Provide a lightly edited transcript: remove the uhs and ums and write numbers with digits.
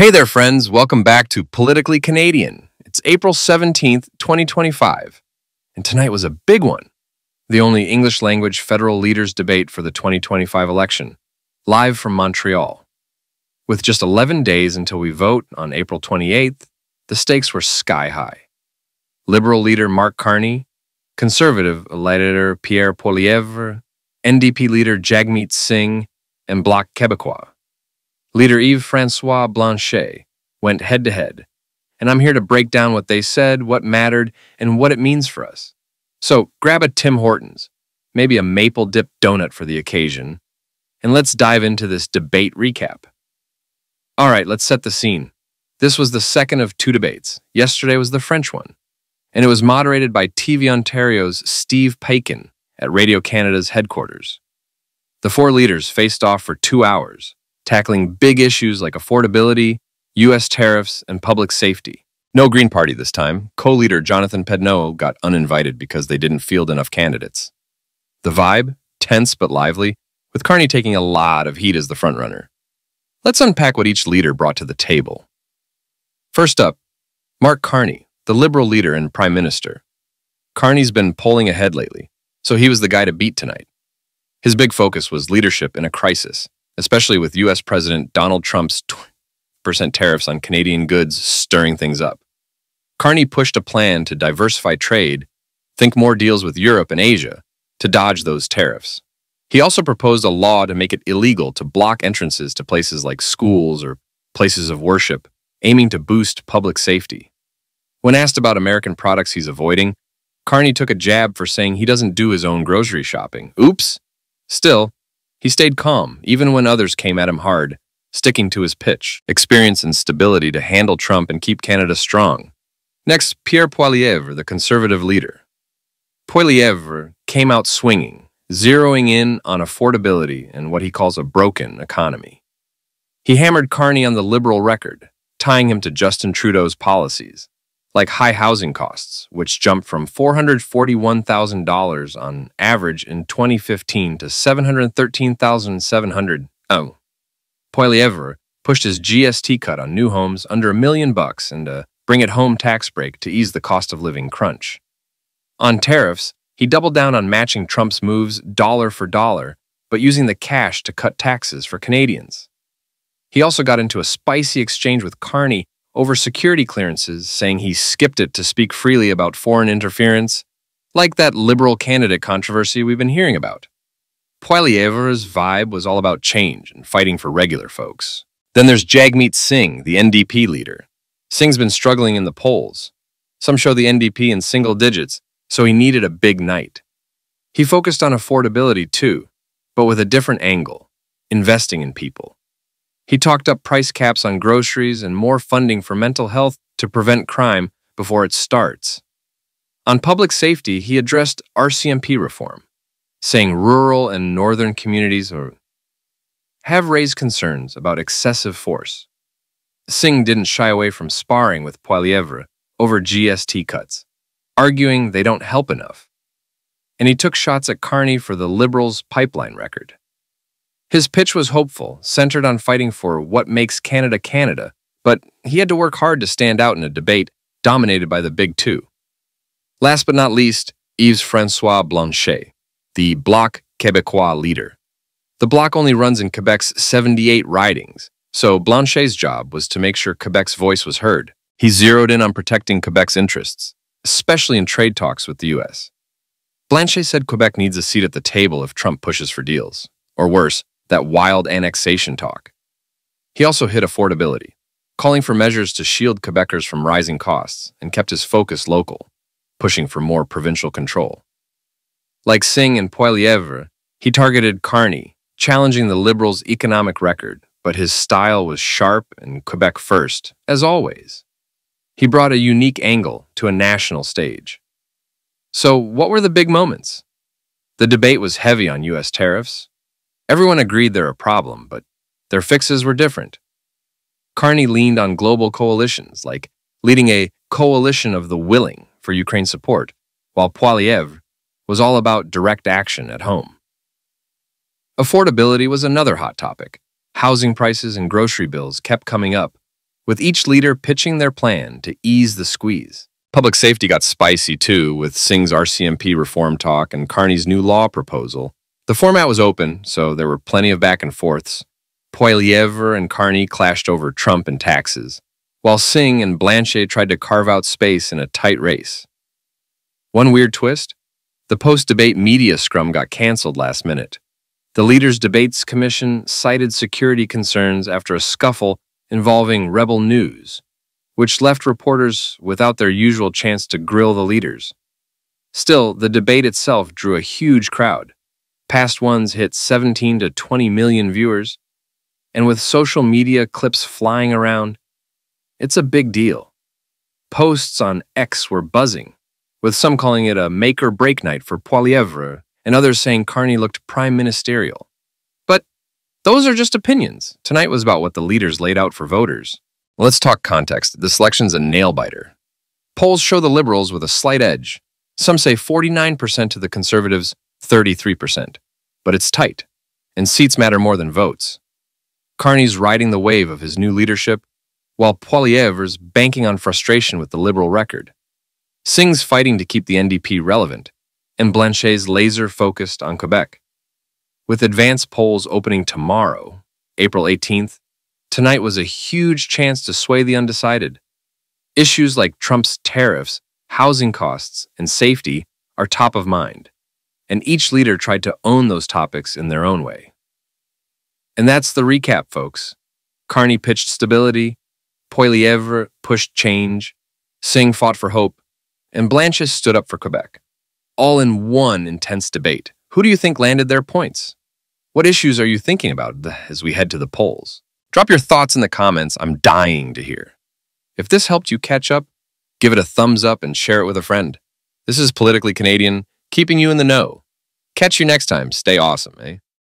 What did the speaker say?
Hey there, friends. Welcome back to Politically Canadian. It's April 17th, 2025, and tonight was a big one. The only English language federal leaders debate for the 2025 election, live from Montreal. With just 11 days until we vote on April 28th, the stakes were sky high. Liberal leader Mark Carney, Conservative leader Pierre Poilievre, NDP leader Jagmeet Singh, and Bloc Québécois leader Yves-François Blanchet went head-to-head, and I'm here to break down what they said, what mattered, and what it means for us. So grab a Tim Hortons, maybe a maple-dipped donut for the occasion, and let's dive into this debate recap. All right, let's set the scene. This was the second of two debates. Yesterday was the French one, and it was moderated by TV Ontario's Steve Paikin at Radio-Canada's headquarters. The four leaders faced off for 2 hours, tackling big issues like affordability, U.S. tariffs, and public safety. No Green Party this time. Co-leader Jonathan Pedneau got uninvited because they didn't field enough candidates. The vibe? Tense but lively, with Carney taking a lot of heat as the frontrunner. Let's unpack what each leader brought to the table. First up, Mark Carney, the Liberal leader and Prime Minister. Carney's been polling ahead lately, so he was the guy to beat tonight. His big focus was leadership in a crisis, especially with U.S. President Donald Trump's 20% tariffs on Canadian goods stirring things up. Carney pushed a plan to diversify trade, think more deals with Europe and Asia, to dodge those tariffs. He also proposed a law to make it illegal to block entrances to places like schools or places of worship, aiming to boost public safety. When asked about American products he's avoiding, Carney took a jab for saying he doesn't do his own grocery shopping. Oops! Still, he stayed calm, even when others came at him hard, sticking to his pitch, experience and stability to handle Trump and keep Canada strong. Next, Pierre Poilievre, the Conservative leader. Poilievre came out swinging, zeroing in on affordability and what he calls a broken economy. He hammered Carney on the Liberal record, tying him to Justin Trudeau's policies, like high housing costs, which jumped from $441,000 on average in 2015 to $713,700. Poilievre pushed his GST cut on new homes under $1 million and a bring-it-home tax break to ease the cost of living crunch. On tariffs, he doubled down on matching Trump's moves dollar for dollar, but using the cash to cut taxes for Canadians. He also got into a spicy exchange with Carney over security clearances, saying he skipped it to speak freely about foreign interference, like that Liberal candidate controversy we've been hearing about. Poilievre's vibe was all about change and fighting for regular folks. Then there's Jagmeet Singh, the NDP leader. Singh's been struggling in the polls. Some show the NDP in single digits, so he needed a big night. He focused on affordability too, but with a different angle, investing in people. He talked up price caps on groceries and more funding for mental health to prevent crime before it starts. On public safety, he addressed RCMP reform, saying rural and northern communities have raised concerns about excessive force. Singh didn't shy away from sparring with Poilievre over GST cuts, arguing they don't help enough. And he took shots at Carney for the Liberals' pipeline record. His pitch was hopeful, centered on fighting for what makes Canada Canada, but he had to work hard to stand out in a debate dominated by the big two. Last but not least, Yves-François Blanchet, the Bloc Québécois leader. The Bloc only runs in Quebec's 78 ridings, so Blanchet's job was to make sure Quebec's voice was heard. He zeroed in on protecting Quebec's interests, especially in trade talks with the U.S. Blanchet said Quebec needs a seat at the table if Trump pushes for deals, or worse, that wild annexation talk. He also hit affordability, calling for measures to shield Quebecers from rising costs, and kept his focus local, pushing for more provincial control. Like Singh and Poilievre, he targeted Carney, challenging the Liberals' economic record, but his style was sharp and Quebec first, as always. He brought a unique angle to a national stage. So what were the big moments? The debate was heavy on U.S. tariffs. Everyone agreed they're a problem, but their fixes were different. Carney leaned on global coalitions, like leading a coalition of the willing for Ukraine support, while Poilievre was all about direct action at home. Affordability was another hot topic. Housing prices and grocery bills kept coming up, with each leader pitching their plan to ease the squeeze. Public safety got spicy too, with Singh's RCMP reform talk and Carney's new law proposal. The format was open, so there were plenty of back and forths. Poilievre and Carney clashed over Trump and taxes, while Singh and Blanchet tried to carve out space in a tight race. One weird twist? The post-debate media scrum got canceled last minute. The Leaders' Debates Commission cited security concerns after a scuffle involving Rebel News, which left reporters without their usual chance to grill the leaders. Still, the debate itself drew a huge crowd. Past ones hit 17 to 20 million viewers, and with social media clips flying around, it's a big deal. Posts on X were buzzing, with some calling it a make-or-break night for Poilievre and others saying Carney looked prime ministerial. But those are just opinions. Tonight was about what the leaders laid out for voters. Let's talk context. This election's a nail-biter. Polls show the Liberals with a slight edge. Some say 49% to the Conservatives, 33%. But it's tight, and seats matter more than votes. Carney's riding the wave of his new leadership, while Poilievre's banking on frustration with the Liberal record. Singh's fighting to keep the NDP relevant, and Blanchet's laser-focused on Quebec. With advance polls opening tomorrow, April 18th, tonight was a huge chance to sway the undecided. Issues like Trump's tariffs, housing costs, and safety are top of mind, and each leader tried to own those topics in their own way. And that's the recap, folks. Carney pitched stability, Poilievre pushed change, Singh fought for hope, and Blanchet stood up for Quebec. All in one intense debate. Who do you think landed their points? What issues are you thinking about as we head to the polls? Drop your thoughts in the comments. I'm dying to hear. If this helped you catch up, give it a thumbs up and share it with a friend. This is Politically Canadian, keeping you in the know. Catch you next time. Stay awesome, eh?